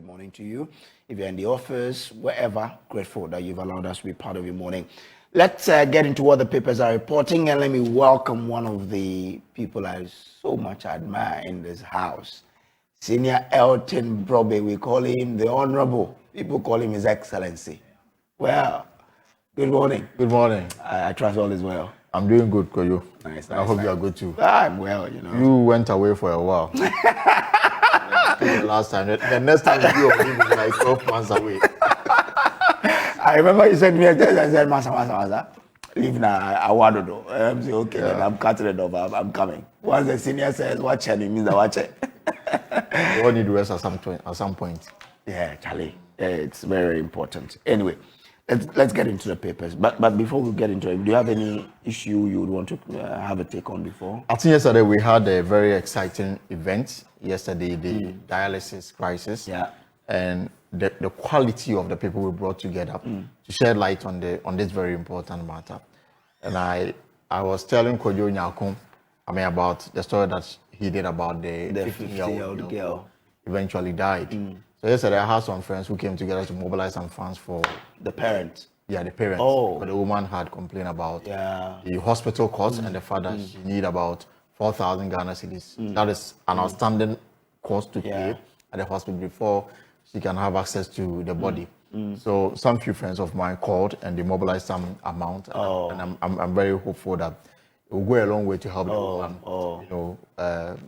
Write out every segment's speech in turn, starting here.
good morning to you. If you're in the office, wherever, grateful that you've allowed us to be part of your morning. Let's get into what the papers are reporting, and let me welcome one of the people I so much admire in this house. Senior Elton Brobe, we call him the Honorable. People call him His Excellency. Well, good morning. Good morning. I trust all is well. I'm doing good, Koyo. Nice. I hope you are good too. I'm well, you know. You went away for a while. The last time. The next time you will be like 12 months away. I remember you said to me, I said, Masa, leave now, I want to do. I'm saying, okay, then I'm cutting it off, I'm coming. Once the senior says, watch it, it means I watch it. We all need rest at some point. Yeah, Charlie, it's very important. Anyway, let's get into the papers. But before we get into it, do you have any issue you would want to have a take on before? I think yesterday we had a very exciting event. Yesterday, the dialysis crisis. Yeah. And the quality of the people we brought together to shed light on this very important matter. And I was telling Kojo Nyakun, about the story that he did about the 15-year-old girl eventually died. So yesterday I had some friends who came together to mobilize some funds for the parents. Yeah, the parents. Oh. But the woman had complained about the hospital costs and the fact that she need about 4,000 Ghana cedis. That is an outstanding cost to pay at the hospital before she can have access to the body. So some few friends of mine called and they mobilized some amount. And I'm very hopeful that it will go a long way to help the woman,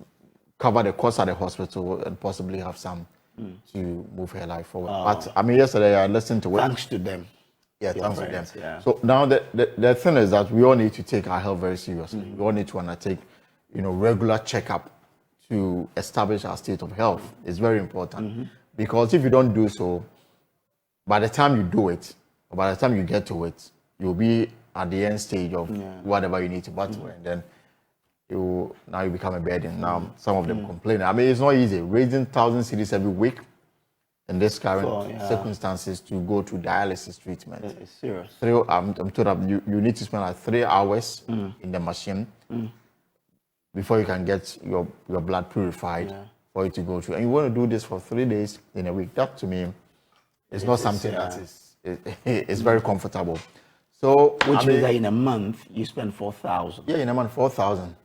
cover the costs at the hospital and possibly have some to move her life forward. But yesterday I listened to it. Thanks to them. Yeah, thanks to them. Yeah. So now the thing is that we all need to take our health very seriously. We all need to undertake, regular checkup to establish our state of health. It's very important because if you don't do so, by the time you do it, or by the time you get to it, you'll be at the end stage of whatever you need to battle, and then you become a burden. Now some of them complain. It's not easy raising 1,000 cedis every week in this current circumstances to go to dialysis treatment. It's serious. I'm told that you need to spend like 3 hours in the machine before you can get your blood purified for you to go through. And you want to do this for 3 days in a week. That to me is not something that is very comfortable. So which means that in a month you spend 4,000. Yeah, in a month 4,000.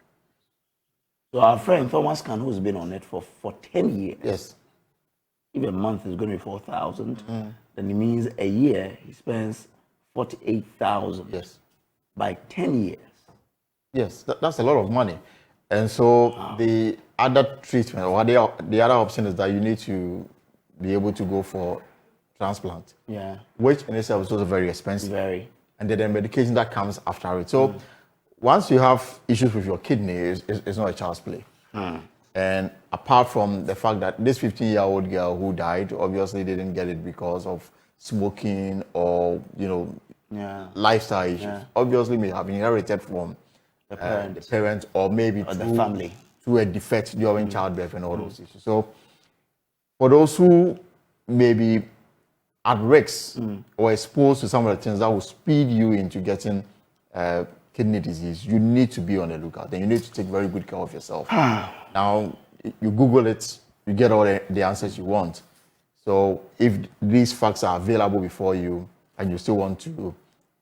So our friend Thomas Khan, who's been on it for 10 years. Yes. If a month is going to be 4,000, then it means a year he spends 48,000. Yes. By 10 years. Yes, that's a lot of money. And so the other treatment or the other option is that you need to be able to go for transplant. Yeah. Which in itself is also very expensive. Very. And then the medication that comes after it. So once you have issues with your kidney, it's not a child's play. And apart from the fact that this 15-year-old girl who died obviously didn't get it because of smoking or lifestyle issues. Obviously may have inherited from the parents or maybe or the family through a defect during childbirth and all those issues. So for those who may be at risk or exposed to some of the things that will speed you into getting kidney disease, you need to be on the lookout. And you need to take very good care of yourself. Now, you Google it, you get all the answers you want. So if these facts are available before you and you still want to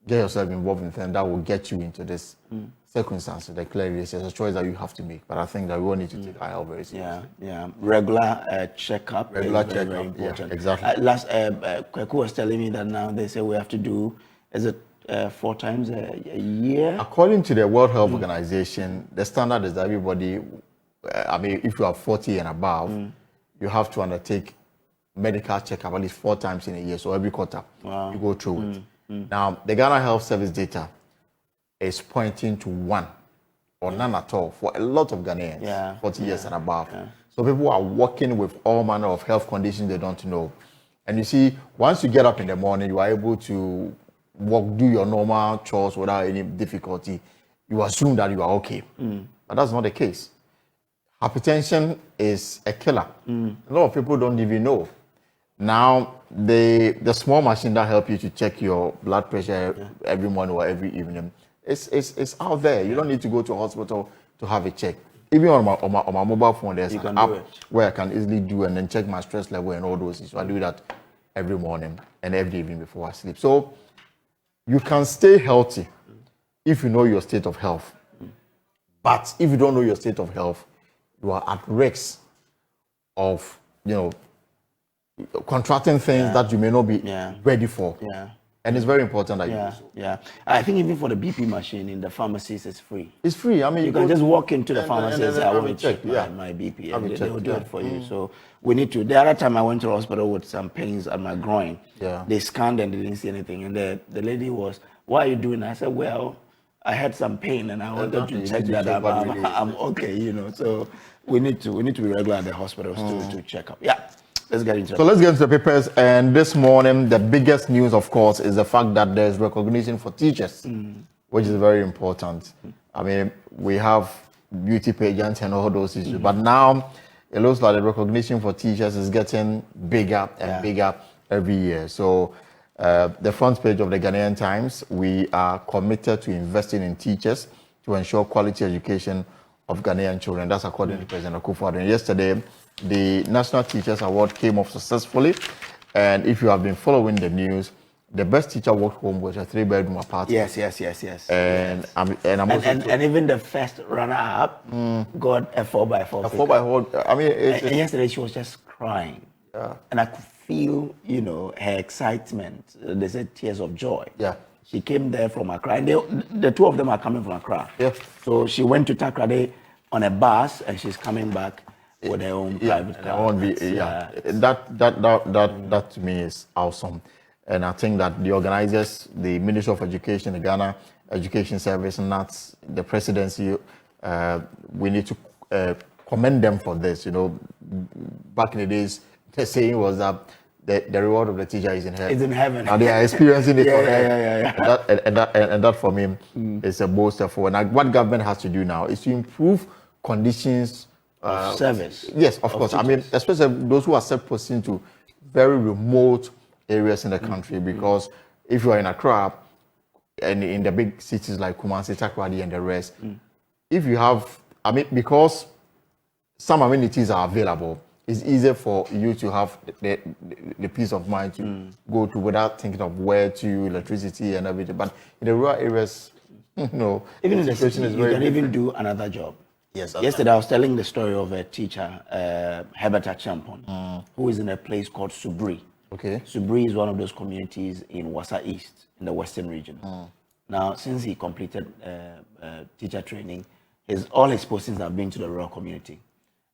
get yourself involved in things that will get you into this circumstance, then clearly it's a choice that you have to make. But I think that we all need to take our health very seriously. Yeah. Regular checkup. Regular checkup. Very important. Yeah, exactly. Last, Kweku was telling me that now they say we have to do, is it 4 times a year? According to the World Health Organization, the standard is that everybody, if you are 40 and above, you have to undertake medical checkup at least 4 times in a year. So every quarter, you go through it. Now, the Ghana Health Service data is pointing to 1 or none at all for a lot of Ghanaians, 40 years and above. So people are working with all manner of health conditions they don't know. And you see, once you get up in the morning, you are able to do your normal chores without any difficulty. You assume that you are okay. But that's not the case. Hypertension is a killer. A lot of people don't even know. Now, the small machine that helps you to check your blood pressure every morning or every evening, it's out there. You don't need to go to a hospital to have a check. even on my mobile phone, there's You an can app do it. where I can easily do and then check my stress level and all those things. So I do that every morning and every evening before I sleep. So you can stay healthy if you know your state of health. But if you don't know your state of health, you are at risk of, contracting things that you may not be ready for. Yeah. And it's very important that you do so. Yeah. I think even for the BP machine in the pharmacies, it's free. It's free. I mean, You can just walk into the pharmacy and say, I have want it to check checked, my BP. Have And it they will checked, do it for you. So we need to. The other time I went to the hospital with some pains at my groin, they scanned and they didn't see anything. And the lady was, why are you doing that? I said, well, I had some pain and I wanted to check that I'm okay, So we need to be regular at the hospitals to check up. Yeah. Let's get into it. So let's get into the papers. And this morning, the biggest news, of course, is the fact that there's recognition for teachers, which is very important. I mean, we have beauty pageants and all those issues, but now it looks like the recognition for teachers is getting bigger and bigger every year. So the front page of the Ghanaian Times, we are committed to investing in teachers to ensure quality education of Ghanaian children. That's according to President Akufo-Addo. And yesterday, the National Teachers Award came off successfully. And if you have been following the news, the best teacher walked home with a 3-bedroom apartment. Yes. And even the first runner-up got a 4x4. A 4x4. I mean, and yesterday she was just crying. Yeah. And I could feel, her excitement. They said tears of joy. Yeah. She came there from Accra. And the two of them are coming from Accra. Yeah. So she went to Takrade on a bus, and she's coming back with her own private car. That to me is awesome. And I think that the organizers, the Ministry of Education, the Ghana Education Service, and that's the presidency, we need to commend them for this. Back in the days, the saying was that the reward of the teacher is in heaven. It's in heaven. And they are experiencing it. Yeah. And that for me is a bolster for. And what government has to do now is to improve conditions of service. Yes, of course. Teachers. I mean, especially those who are set posted to very remote areas in the country, because if you are in Accra and in the big cities like Kumasi, Takoradi, and the rest, if you have, because some amenities are available, it's easier for you to have the peace of mind to go to without thinking of where to, electricity and everything. But in the rural areas, even in the city, you can even do another job. Yes. Yesterday, I was telling the story of a teacher, Herbert Champon, who is in a place called Subri. Okay. Subri is one of those communities in Wassa East, in the Western region. Now, since he completed teacher training, all his postings have been to the rural community.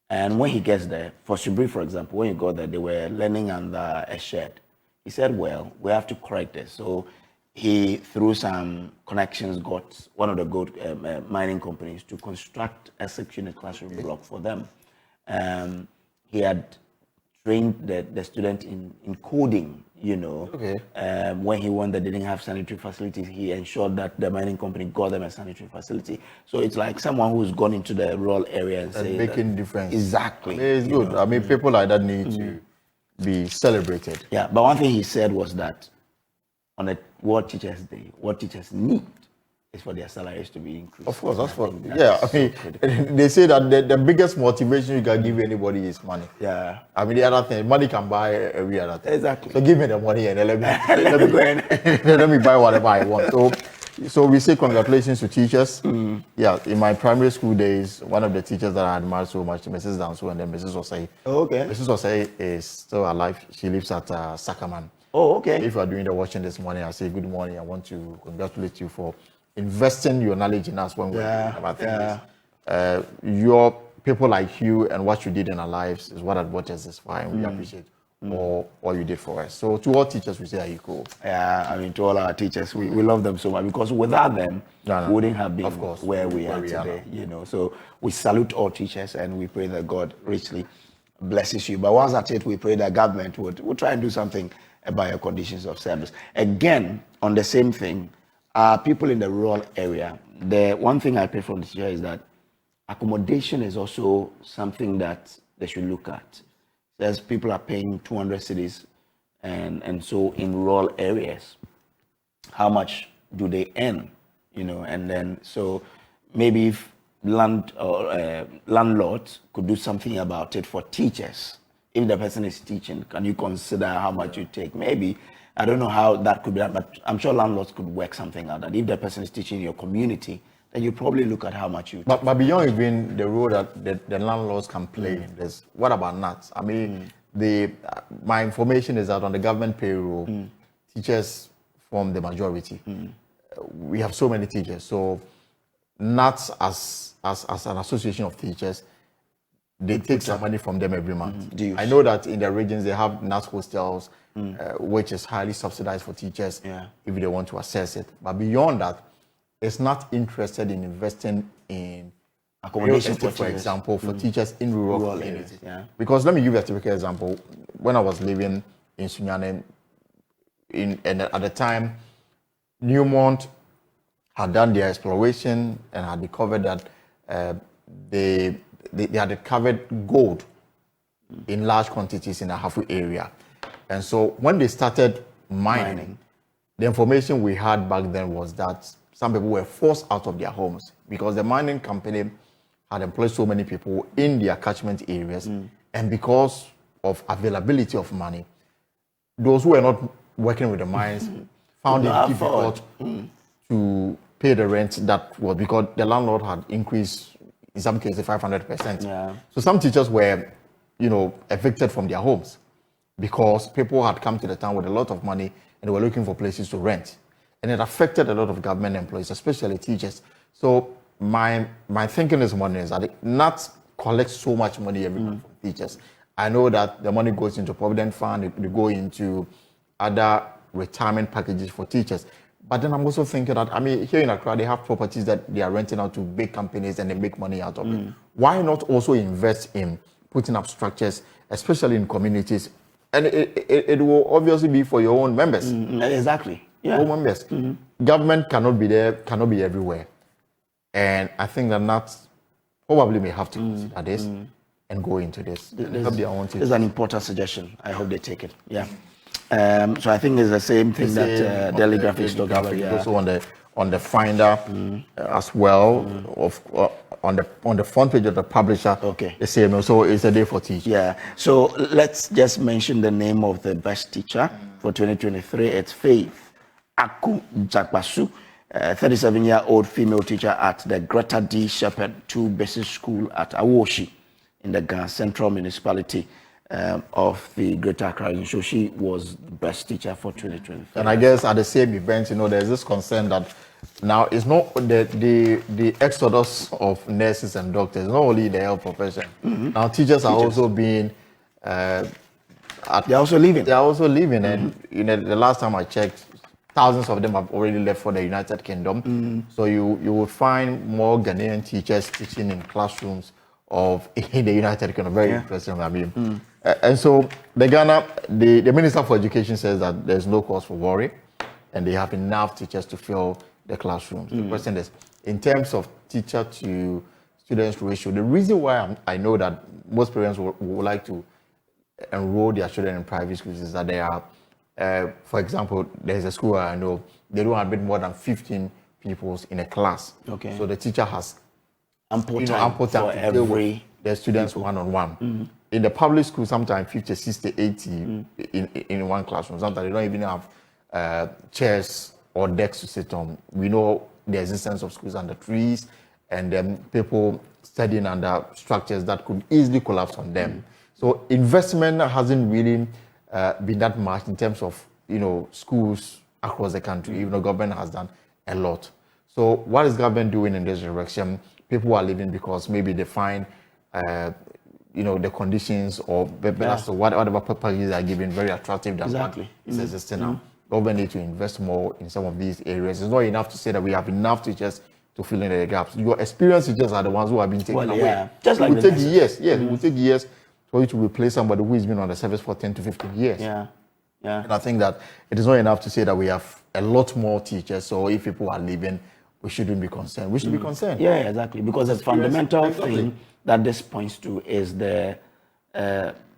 And when he gets there, for Subri, for example, when he got there, they were learning under a shed. He said, well, we have to correct this. So he, through some connections, got one of the gold mining companies to construct a 6-unit classroom block for them. He had trained the student in coding, when he went there, they didn't have sanitary facilities. He ensured that the mining company got them a sanitary facility. So it's like someone who's gone into the rural area and saying making difference. Exactly. It's good. People like that need to be celebrated. Yeah, but one thing he said was that on a World Teachers Day, what teachers need is for their salaries to be increased. Of course, that's what. They say that the biggest motivation you can give anybody is money. Yeah. The other thing, money can buy every other thing. Exactly. So give me the money and let me buy whatever I want. So we say congratulations to teachers. Yeah, in my primary school days, one of the teachers that I admired so much, Mrs. Danso, and then Mrs. Osei. Oh, okay. Mrs. Osei is still alive. She lives at Sakaman. Oh, okay. If you are doing the watching this morning, I say good morning. I want to congratulate you for investing your knowledge in us when we're doing about things. Your people like you and what you did in our lives is what watches this fine. We appreciate all you did for us. So to all teachers, we say, are you cool? Yeah, to all our teachers, we love them so much, because without them, we wouldn't have been where we are today. So we salute all teachers, and we pray that God richly blesses you. But once at it, we pray that government would try and do something about your conditions of service. Again, on the same thing, people in the rural area, the one thing I pray from the teacher is that accommodation is also something that they should look at. As people are paying 200 cedis, and so in rural areas, how much do they earn? And then so maybe if landlords could do something about it for teachers. If the person is teaching, can you consider how much you take? Maybe, I don't know how that could be done, but I'm sure landlords could work something out. That if the person is teaching in your community, then you probably look at how much you take. But beyond even the role that the landlords can play, there's what about nuts? I mean, my information is that on the government payroll, teachers form the majority. We have so many teachers, so nuts as an association of teachers, they take some money from them every month. I know that in the regions they have nuts hostels, which is highly subsidized for teachers if they want to access it. But beyond that, it's not interested in investing in accommodation, for example, for teachers in rural communities. Because let me give you a typical example. When I was living in Sunyane, and at the time, Newmont had done their exploration and had discovered that they had discovered gold in large quantities in the Hafu area. And so when they started mining, the information we had back then was that some people were forced out of their homes because the mining company had employed so many people in their catchment areas. And because of availability of money, those who were not working with the mines found it difficult to pay the rent that was because the landlord had increased, in some cases, 500%. So some teachers were, evicted from their homes because people had come to the town with a lot of money and they were looking for places to rent. And it affected a lot of government employees, especially teachers. So my thinking this morning is that it not collect so much money every month from teachers. I know that the money goes into Provident Fund, it go into other retirement packages for teachers. But then I'm also thinking that, here in Accra, they have properties that they are renting out to big companies and they make money out of it. Why not also invest in putting up structures, especially in communities? And it will obviously be for your own members. Exactly. Own members. Government cannot be there, cannot be everywhere. And I think that probably may have to consider this and go into this. This is an important suggestion. I hope they take it. So I think it's the same thing that Daily Graphic is talking about. Also on the Finder as well, on the front page of the publisher. The same. So it's a day for teachers. So let's just mention the name of the best teacher for 2023. It's Faith Adaklu Tsrefe, 37-year-old female teacher at the Greta D. Shepherd 2 Basic School at Awoshi in the Ghana Central Municipality of the Greater Accra. So she was the best teacher for 2023. And I guess at the same event, there's this concern that now it's not the exodus of nurses and doctors, not only the health profession. Now teachers are also being they're also leaving. They're also leaving, and the last time I checked, thousands of them have already left for the United Kingdom. So you will find more Ghanaian teachers teaching in classrooms in the United Kingdom. Very interesting. And so the Minister for Education says that there's no cause for worry, and they have enough teachers to fill the classrooms. The question is, in terms of teacher to students ratio, the reason why I know that most parents would like to enroll their children in private schools is that they are, for example, there's a school I know, they don't admit more than 15 people in a class. So the teacher has ample time to deal with the students one-on-one. In the public school, sometimes 50, 60, 80 in one classroom. Sometimes they don't even have chairs or desks to sit on. We know the existence of schools under trees and then people studying under structures that could easily collapse on them. So investment hasn't really been that much in terms of schools across the country, even though government has done a lot. So what is government doing in this direction? People are leaving because maybe they find the conditions or whatever packages are given very attractive than what is existing now. Government need to invest more in some of these areas. It's not enough to say that we have enough teachers to fill in the gaps. Your experienced teachers are the ones who have been taken away. Just like it will take years. It will take years for you to replace somebody who has been on the service for 10 to 15 years. And I think that it is not enough to say that we have a lot more teachers. So if people are leaving, we shouldn't be concerned. We should be concerned. Exactly. Because the fundamental thing that this points to is the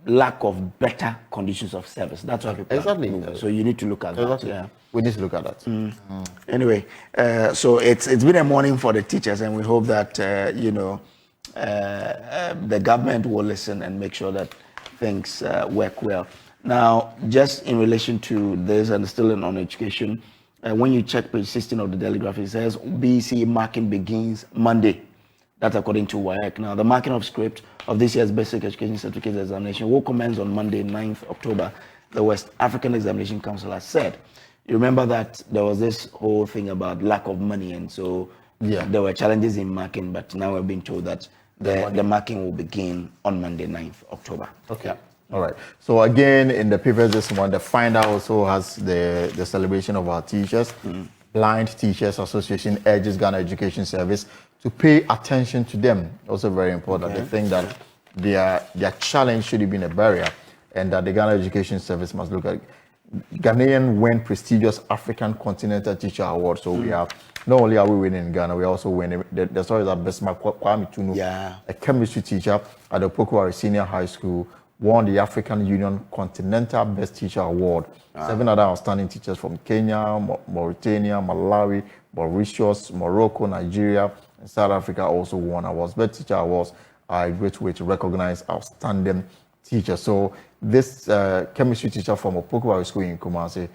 lack of better conditions of service. That's why people Exactly. are moving. So you need to look at that. Yeah. We need to look at that. Anyway, so it's been a morning for the teachers, and we hope that the government will listen and make sure that things work well. Now, just in relation to this, and still on education, when you check page 16 of the Daily Graphic, it says BEC marking begins Monday. That's according to WAEC. Now, the marking of script of this year's Basic Education Certificate Examination will commence on Monday, 9th October, the West African Examination Council has said. You remember that there was this whole thing about lack of money, and so there were challenges in marking, but now we're being told that the marking will begin on Monday, 9th October. Okay. Yeah. All right. So again, in the papers this morning, the Finder also has the celebration of our teachers. Blind Teachers Association urges Ghana Education Service to pay attention to them. Also very important. They think that their challenge should have been a barrier, and that the Ghana Education Service must look at. Ghanaian win prestigious African Continental Teacher Award. So we have, not only are we winning in Ghana, we also winning. The story is that Besma Kwame Tunu, a chemistry teacher at the Pokuari Senior High School, won the African Union Continental Best Teacher Award. 7 other outstanding teachers from Kenya, Mauritania, Malawi, Mauritius, Morocco, Nigeria, and South Africa also won awards. Best Teacher Awards are a great way to recognize outstanding teachers. So this chemistry teacher from Opokuari School in Kumasi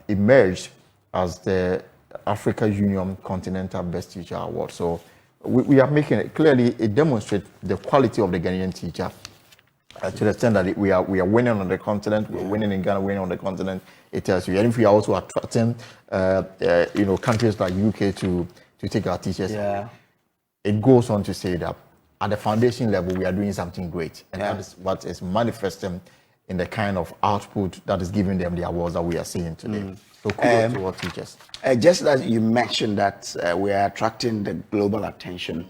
emerged as the Africa Union Continental Best Teacher Award. So we are making it clearly, it demonstrates the quality of the Ghanaian teacher. To the extent that we are winning on the continent, we're winning in Ghana, winning on the continent. It tells you, and if we are also attracting, countries like UK to take our teachers, it goes on to say that at the foundation level we are doing something great, and that is what is manifesting in the kind of output that is giving them the awards that we are seeing today. So kudos to our teachers. Just as you mentioned that we are attracting the global attention,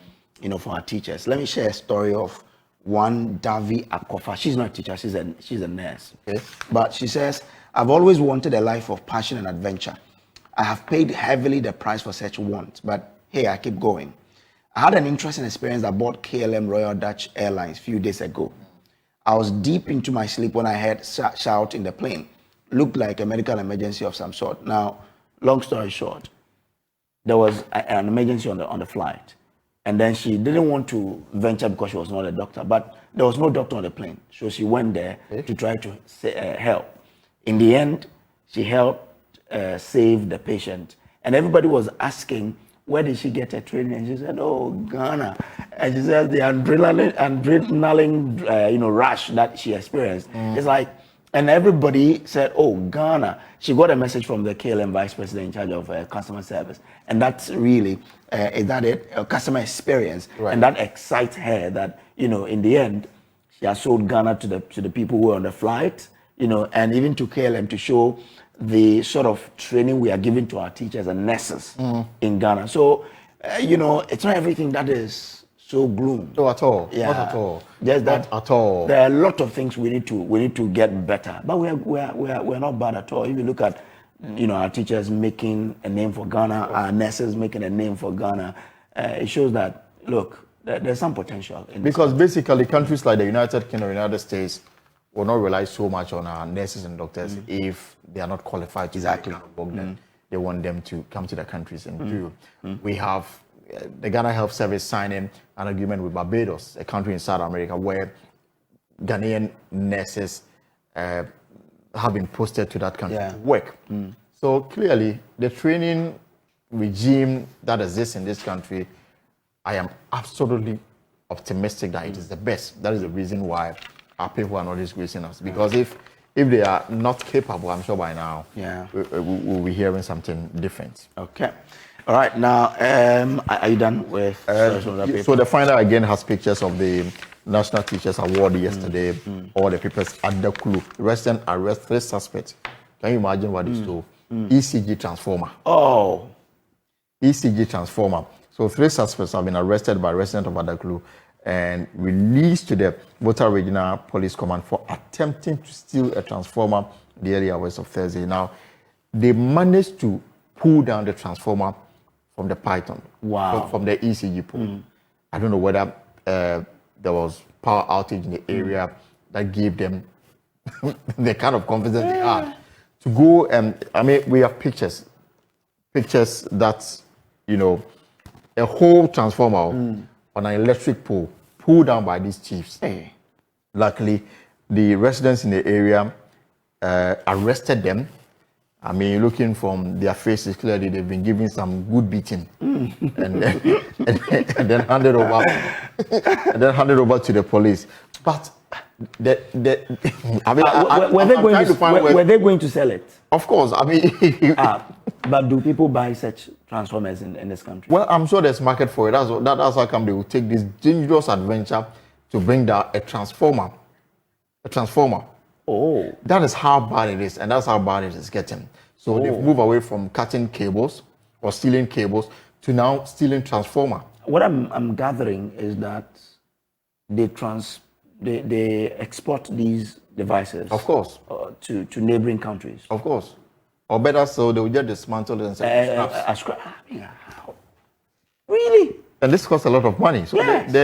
for our teachers. Let me share a story of one Davi Akofa. She's not a teacher, she's a nurse. Okay? But she says, I've always wanted a life of passion and adventure. I have paid heavily the price for such want, but hey, I keep going. I had an interesting experience aboard KLM Royal Dutch Airlines a few days ago. I was deep into my sleep when I heard shout in the plane. Looked like a medical emergency of some sort. Now, long story short, there was an emergency on the flight. And then she didn't want to venture because she was not a doctor, but there was no doctor on the plane. So she went there to try to help. In the end, she helped save the patient. And everybody was asking, where did she get her training? And she said, oh, Ghana. And she said the adrenaline rush that she experienced. It's like, and everybody said, oh, Ghana. She got a message from the KLM vice president in charge of customer service. And that's really, is that it? A customer experience. Right. And that excites her that, in the end, she has sold Ghana to the people who were on the flight, and even to KLM to show the sort of training we are giving to our teachers and nurses in Ghana. So, it's not everything that is so gloom. No, at all. Yeah. Not at all. Just that at all. There are a lot of things we need to get better, but we're not bad at all. If you look at our teachers making a name for Ghana, our nurses making a name for Ghana, it shows that look, there's some potential. Because basically, countries like the United Kingdom, United States will not rely so much on our nurses and doctors if they are not qualified to exactly work. Then they want them to come to their countries and do. We have the Ghana Health Service signing an agreement with Barbados, a country in South America, where Ghanaian nurses have been posted to that country to work. So clearly, the training regime that exists in this country, I am absolutely optimistic that it is the best. That is the reason why our people are not disgracing us. Because if they are not capable, I'm sure by now we'll be hearing something different. Okay. All right. Now, are you done with so the Finder again has pictures of the National Teachers Award yesterday. All the papers. Adaklu Tsrefe arrest 3 suspects. Can you imagine what is to ECG transformer? Oh, ECG transformer. So 3 suspects have been arrested by residents of Adaklu and released to the Volta Regional Police Command for attempting to steal a transformer in the early hours of Thursday. Now, they managed to pull down the transformer from the Python, from the ECG pole. I don't know whether there was power outage in the area that gave them the kind of confidence they had to go. And I mean, we have pictures that, you know, a whole transformer on an electric pole pulled down by these chiefs. Hey. Luckily, the residents in the area arrested them. I mean, looking from their faces, clearly they've been given some good beating, and then handed over, to the police. But I mean, were they going to sell it? Of course, I mean. But do people buy such transformers in this country? Well, I'm sure there's market for it. That's how come they will take this dangerous adventure to bring down a transformer. A transformer. Oh. That is how bad it is, and that's how bad it is getting. So they've moved away from cutting cables or stealing cables to now stealing transformer. What I'm gathering is that they export these devices. Of course. To neighboring countries. Of course. Or better so, they will just dismantle and sell how? Really? And this costs a lot of money. So yes.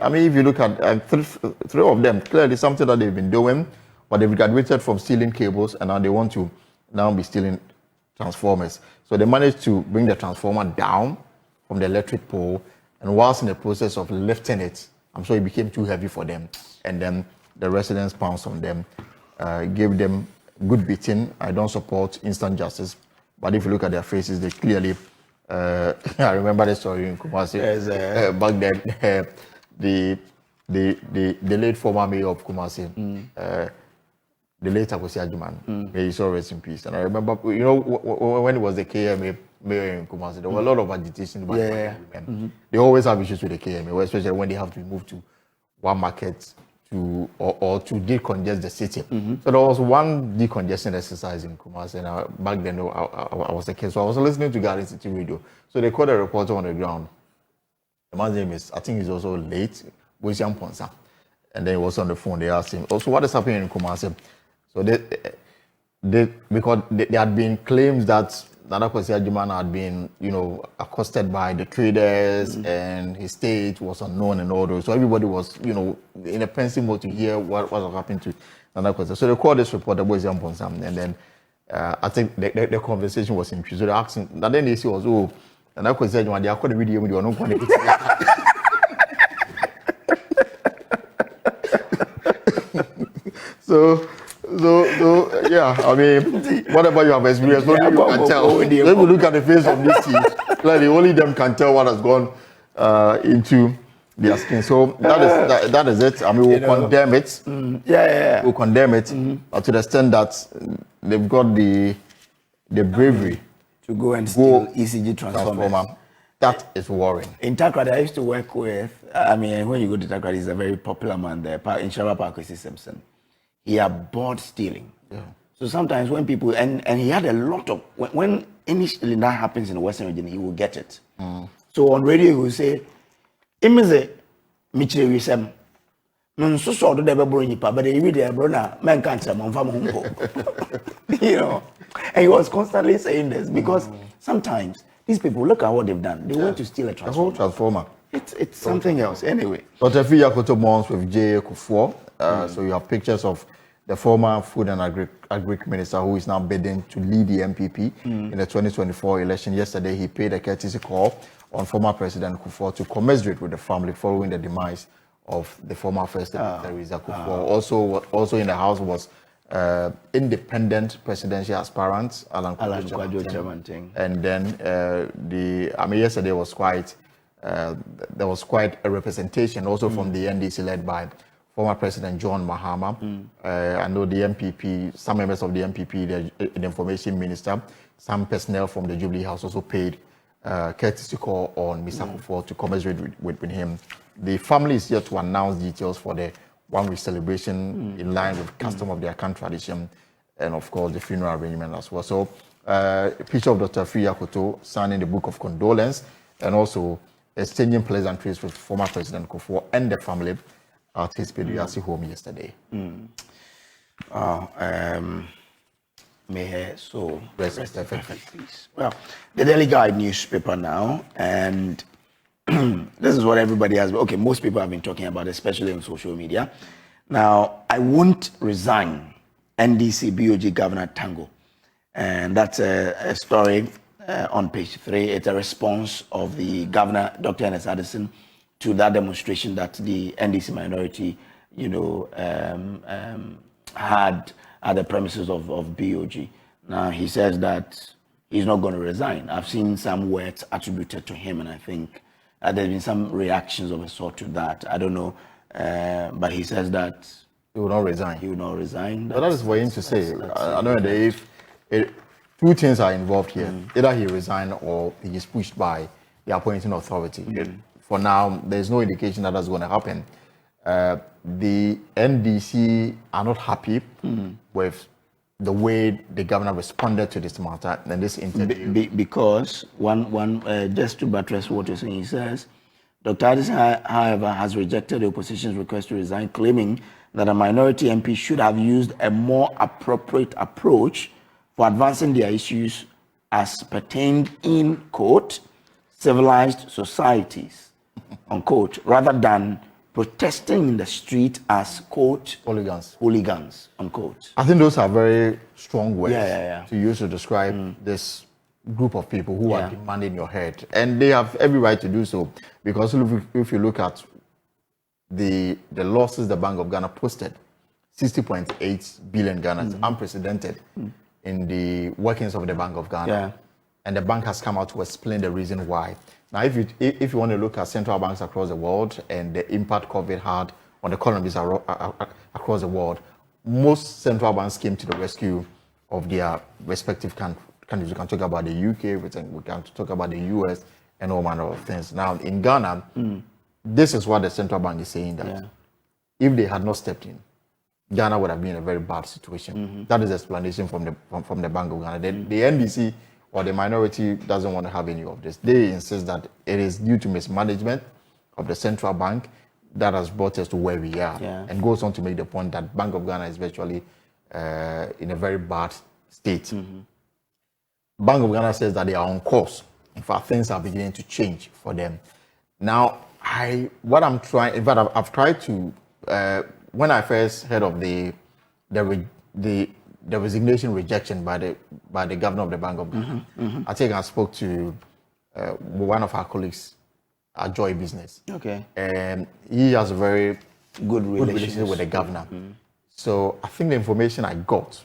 I mean, if you look at three of them, clearly something that they've been doing, but they've graduated from stealing cables and now they want to now be stealing transformers. So they managed to bring the transformer down from the electric pole, and whilst in the process of lifting it, I'm sure it became too heavy for them. And then the residents pounced on them, gave them good beating. I don't support instant justice, but if you look at their faces, they clearly. I remember the story in Kumasi. Yes, back then, the late former mayor of Kumasi, the late Akwesi Ajuman, may he so rest in peace. And I remember, you know, when it was the KMA mayor in Kumasi, there were a lot of agitation about women. They always have issues with the KMA, especially when they have to move to one market or to decongest the city. So there was one decongestion exercise in Kumasi, and back then I was a kid, so I was listening to Garden City Radio. So they called a reporter on the ground. The man's name is, I think he's also late, Boisian Ponsa. And then he was on the phone. They asked him, "Also, what is happening in Kumasi?" So because there had been claims that Akwesi Ajuman had been, you know, accosted by the traders and his state was unknown and all those. So everybody was, you know, in a pensive mode to hear what was happening to Akwesi. So they called this reporter, Boys Yamponsam, and then I think the conversation was interesting. So they asked him, and then they said, "Oh, Akwesi Ajuman, they are calling the video with your own quantity." So yeah, I mean, whatever you have experienced, only you can tell. When you look at the face of these teams, clearly only them can tell what has gone into their skin. So that is it. I mean, we'll condemn it. We'll condemn it to the extent that they've got the bravery to go and steal ECG transformer. That is worrying. In Takrady, I used to work with, I mean, when you go to Takrady, he's a very popular man there, in Shabba Park, Simpson. He abhorred stealing. Yeah. So sometimes when people, and he had a lot of, when initially that happens in the Western region, he will get it. So on radio, he will say, Imize, Michele Wisem, so saw the devil bring but they read the brona, man can't say, you know. And he was constantly saying this because sometimes these people, look at what they've done. They went to steal a transformer. A whole transformer. It's something else. Anyway. Dr. Fiyakoto Mons with J. Kufuor. So you have pictures of the former Food and Agric Minister who is now bidding to lead the MPP in the 2024 election. Yesterday, he paid a courtesy call on former President Kufuor to commiserate with the family following the demise of the former First Lady Theresa Kufuor. Also in the house was independent presidential aspirant Alan Kwadwo Kyerematen. And then yesterday was quite there was quite a representation also from the NDC led by former President John Mahama. I know the MPP, some members of the MPP, the information minister, some personnel from the Jubilee House also paid courtesy call on Mr. Kufuor to commiserate with him. The family is here to announce details for the one-week celebration in line with custom of their country tradition, and of course the funeral arrangement as well. So, a picture of Dr. Fiyakoto signing the book of condolence, and also exchanging pleasantries with former President Kufuor and the family at his Pediasi home yesterday. May her soul rest in peace. Well, the Daily Guide newspaper now, and this is what everybody has. Okay, most people have been talking about, especially on social media. Now, I won't resign. NDC BOG Governor Tango. And that's a story on page 3. It's a response of the governor, Dr. Ernest Addison, to that demonstration that the NDC minority, had at the premises of BOG. Now, he says that he's not going to resign. I've seen some words attributed to him, and I think there's been some reactions of a sort to that. I don't know, but he says that he will not resign. He will not resign. But that is for him to say. I know that if two things are involved here, either he resign or he is pushed by the appointing authority. For now, there's no indication that that's going to happen. The NDC are not happy with the way the governor responded to this matter and this interview. Because just to buttress what you're saying, he says, Dr. Addison, however, has rejected the opposition's request to resign, claiming that a minority MP should have used a more appropriate approach for advancing their issues as pertained in, quote, civilized societies, unquote, rather than protesting in the street as, quote, hooligans, unquote. I think those are very strong words to use to describe this group of people who are demanding your head. And they have every right to do so, because if you look at the losses the Bank of Ghana posted, 60.8 billion Ghana, unprecedented in the workings of the Bank of Ghana. And the bank has come out to explain the reason why. Now, if you want to look at central banks across the world and the impact COVID had on the economies across the world, most central banks came to the rescue of their respective countries. We can talk about the UK, we can talk about the US, and all manner of things. Now, in Ghana, this is what the central bank is saying, that if they had not stepped in, Ghana would have been in a very bad situation. That is the explanation from the Bank of Ghana. The NDC or the minority doesn't want to have any of this. They insist that it is due to mismanagement of the central bank that has brought us to where we are, and goes on to make the point that Bank of Ghana is virtually in a very bad state. Bank of Ghana says that they are on course. In fact, things are beginning to change for them. Now, I've tried to, when I first heard of the resignation rejection by the governor of the Bank of Ghana, I think I spoke to one of our colleagues at Joy Business. Okay. And he has a very good relationship with the governor. So I think the information I got,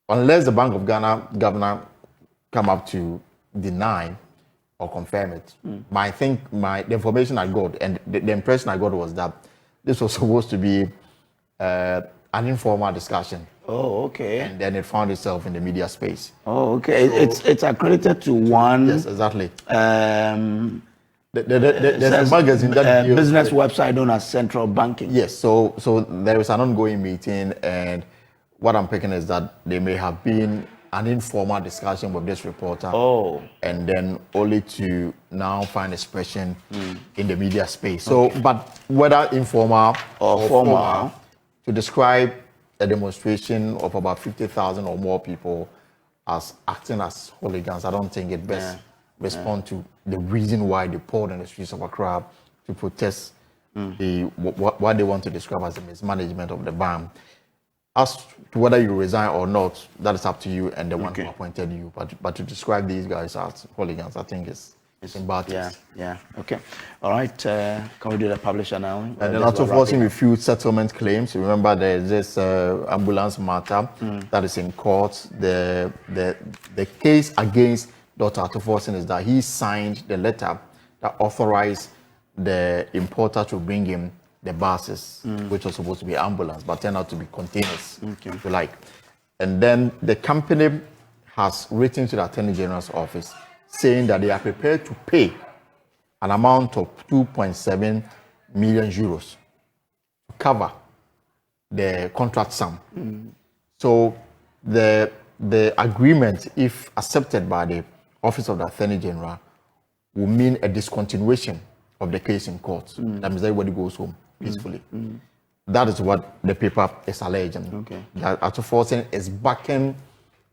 unless the Bank of Ghana governor come up to deny or confirm it, the information I got and the impression I got was that this was supposed to be an informal discussion. Oh, okay. And then it found itself in the media space. Oh, okay. So, it's accredited to one. Yes, exactly. There's a magazine that business website known as Central Banking. Yes. So there is an ongoing meeting, and what I'm picking is that there may have been an informal discussion with this reporter. Oh. And then only to now find expression in the media space. So, but whether informal or formal, to describe a demonstration of about 50,000 or more people as acting as hooligans, I don't think it best respond to the reason why they poured in the streets of Accra to protest what they want to describe as the mismanagement of the bank. As to whether you resign or not, that is up to you and the one who appointed you. But to describe these guys as hooligans, I think it's in bad taste. Yeah. Okay. All right. Can we do the publisher now? And then after forcing refute settlement claims, remember there's this ambulance matter that is in court. The case against Dr. Atuforsen is that he signed the letter that authorized the importer to bring him the buses, which was supposed to be ambulance, but turned out to be containers, if you like. And then the company has written to the Attorney General's office saying that they are prepared to pay an amount of 2.7 million euros to cover the contract sum. So the agreement, if accepted by the Office of the Attorney General, will mean a discontinuation of the case in court. That means everybody goes home peacefully. That is what the paper is alleging. That Atuforsen is backing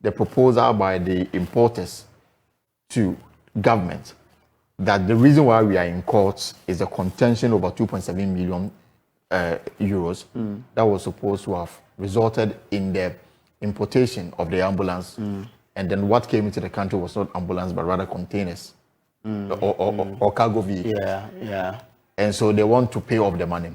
the proposal by the importers to government that the reason why we are in court is a contention over 2.7 million euros that was supposed to have resulted in the importation of the ambulance. And then what came into the country was not ambulance, but rather containers or cargo vehicles. Yeah. And so they want to pay off the money.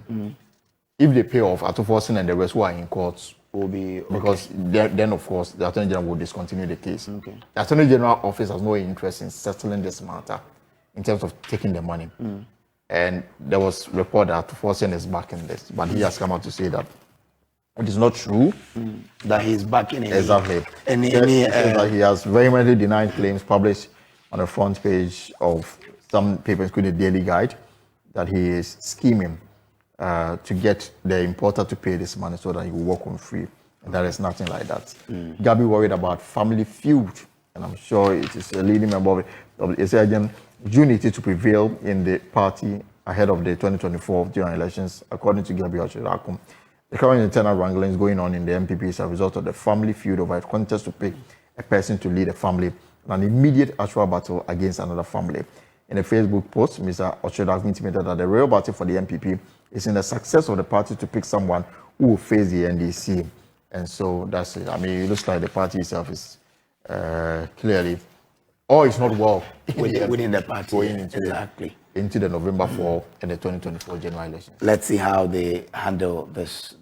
If they pay off, Atufosin and the rest who are in courts will be because then of course the Attorney General will discontinue the case. Okay. The Attorney General office has no interest in settling this matter in terms of taking the money. And there was report that Atufosin is back in this, but he has come out to say that it is not true that he's back in exactly. He has vehemently denied claims published on the front page of some papers, including the Daily Guide, that he is scheming to get the importer to pay this money so that he will walk on free. And there is nothing like that. Gabby worried about family feud, and I'm sure it is a leading member of the ECG unity to prevail in the party ahead of the 2024 general elections, according to Gabby Ochirakum. The current internal wranglings going on in the MPP is a result of the family feud over a contest to pick a person to lead a family and an immediate actual battle against another family. In a Facebook post, Mr. Ochirakum intimated that the real battle for the MPP is in the success of the party to pick someone who will face the NDC. And so that's it. I mean, it looks like the party itself is clearly, it's not well within the party. Going into the November 4 and the 2024 general elections. Let's see how they handle this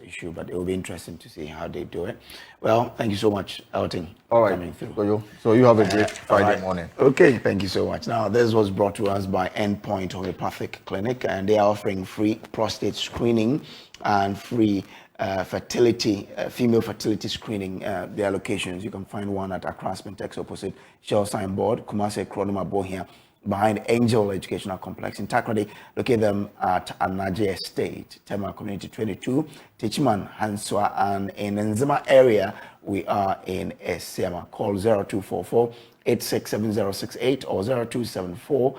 issue, but it will be interesting to see how they do it. Well, thank you so much, Elton. All right. Coming through. So you have a great Friday morning. Okay, thank you so much. Now, this was brought to us by Endpoint Homeopathic Clinic, and they are offering free prostate screening and free female fertility screening. Their locations, you can find one at Accra Spintex opposite Shell Signboard, Kumasi Kronoma Bohia, behind Angel Educational Complex in Takoradi. Locate them at Anaje Estate, Tema Community 22, Tichiman, Hanswa, and in Nzima area, we are in Esiama. Call 0244 867068 or 0274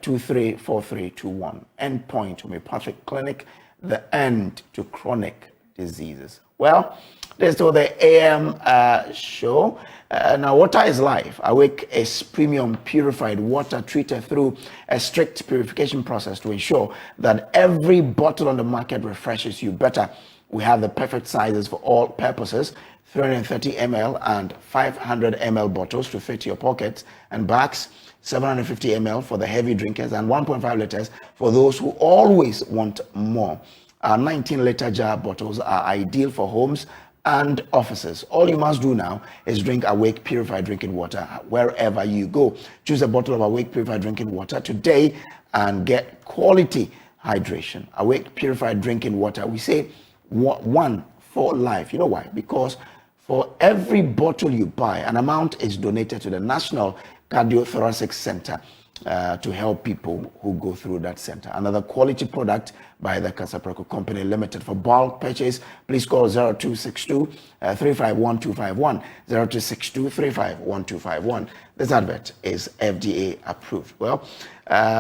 234321. Endpoint Homeopathic Clinic, the end to chronic diseases. Well, this is the AM show. Now, water is life. Awake is premium purified water treated through a strict purification process to ensure that every bottle on the market refreshes you better. We have the perfect sizes for all purposes: 330 ml and 500 ml bottles to fit your pockets and bags, 750 ml for the heavy drinkers, and 1.5 liters for those who always want more. Our 19-liter jar bottles are ideal for homes and offices. All you must do now is drink Awake Purified Drinking Water wherever you go. Choose a bottle of Awake Purified Drinking Water today and get quality hydration. Awake Purified Drinking Water, we say one for life. You know why? Because for every bottle you buy, an amount is donated to the National Cardiothoracic Center to help people who go through that center. Another quality product by the Casapreco Company Limited. For bulk purchase, please call 0262 351 251, 0262 351 251. This advert is FDA approved. Well,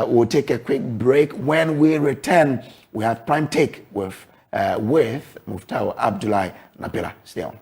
we'll take a quick break. When we return, we have Prime Take with Muftau Abdullahi Napira. Stay on.